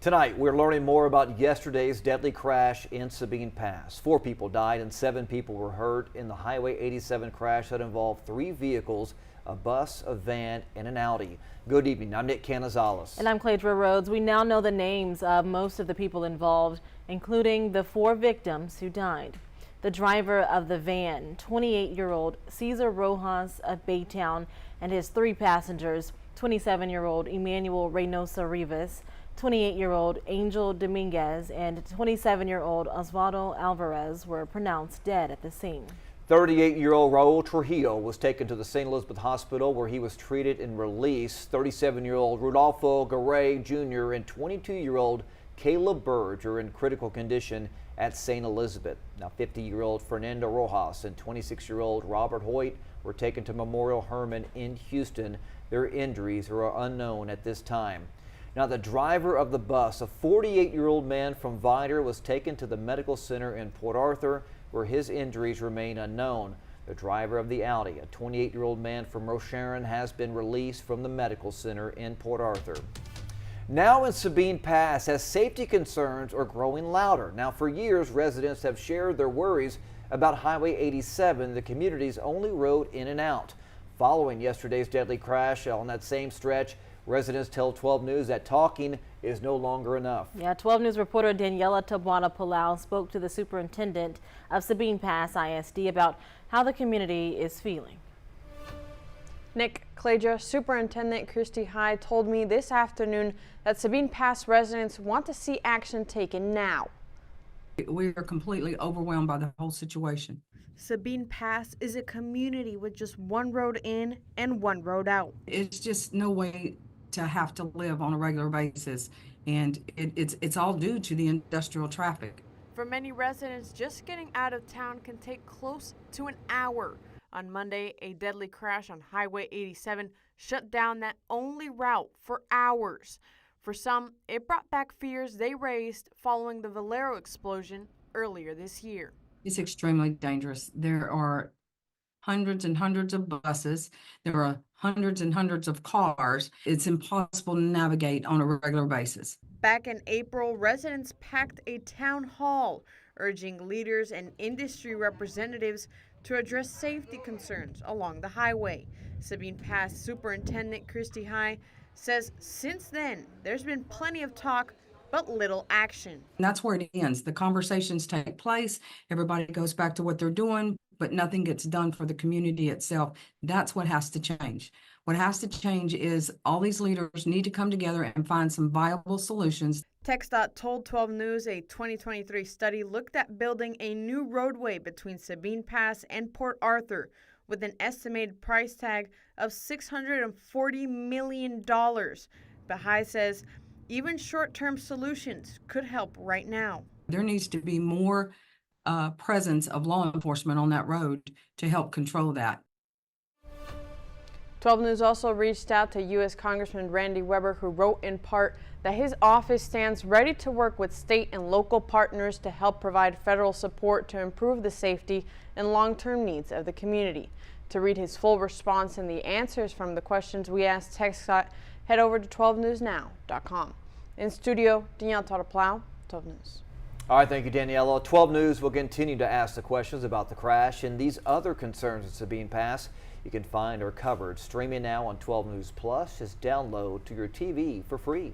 Tonight, we're learning more about yesterday's deadly crash in Sabine Pass. 4 people died and 7 people were hurt in the Highway 87 crash that involved 3 vehicles, a bus, a van, and an Audi. Good evening. I'm Nick Canizales. And I'm Cladra Rhodes. We now know the names of most of the people involved, including the 4 victims who died. The driver of the van, 28-year-old Cesar Rojas of Baytown, and his 3 passengers, 27-year-old Emmanuel Reynosa Rivas, 28-year-old Angel Dominguez, and 27-year-old Osvaldo Alvarez were pronounced dead at the scene. 38-year-old Raul Trujillo was taken to the St. Elizabeth Hospital where he was treated and released. 37-year-old Rudolfo Garay Jr. and 22-year-old Caleb Burge are in critical condition at St. Elizabeth. Now 50-year-old Fernando Rojas and 26-year-old Robert Hoyt were taken to Memorial Hermann in Houston. Their injuries are unknown at this time. Now, the driver of the bus, a 48-year-old man from Vidor, was taken to the medical center in Port Arthur, where his injuries remain unknown. The driver of the Audi, a 28-year-old man from Rocheron, has been released from the medical center in Port Arthur. Now in Sabine Pass, as safety concerns are growing louder. Now, for years, residents have shared their worries about Highway 87, the community's only road in and out. Following yesterday's deadly crash on that same stretch, residents tell 12 News that talking is no longer enough. Yeah, 12 News reporter Daniela Tabuada Palau spoke to the superintendent of Sabine Pass ISD about how the community is feeling. Nick, Cladra, Superintendent Christy High told me this afternoon that Sabine Pass residents want to see action taken now. We are completely overwhelmed by the whole situation. Sabine Pass is a community with just one road in and one road out. It's just no way to have to live on a regular basis, and it's all due to the industrial traffic. For many residents, just getting out of town can take close to an hour. On Monday, a deadly crash on Highway 87 shut down that only route for hours. For some, it brought back fears they raised following the Valero explosion earlier this year. It's extremely dangerous. There are hundreds and hundreds of buses. There are hundreds and hundreds of cars. It's impossible to navigate on a regular basis. Back in April, residents packed a town hall, urging leaders and industry representatives to address safety concerns along the highway. Sabine Pass Superintendent Christy High says since then, there's been plenty of talk, but little action. And that's where it ends. The conversations take place. Everybody goes back to what they're doing, but nothing gets done for the community itself. That's what has to change. What has to change is all these leaders need to come together and find some viable solutions. TxDOT told 12 News a 2023 study looked at building a new roadway between Sabine Pass and Port Arthur with an estimated price tag of $640 million. Bahai says even short-term solutions could help right now. There needs to be more presence of law enforcement on that road to help control that. 12 News also reached out to U.S. Congressman Randy Weber, who wrote in part that his office stands ready to work with state and local partners to help provide federal support to improve the safety and long-term needs of the community. To read his full response and the answers from the questions we asked TxDOT, head over to 12newsnow.com. In studio, Danielle Tabuada, 12 News. All right, thank you, Daniela. 12 News will continue to ask the questions about the crash and these other concerns at Sabine Pass. You can find our coverage streaming now on 12 News Plus. Just download to your TV for free.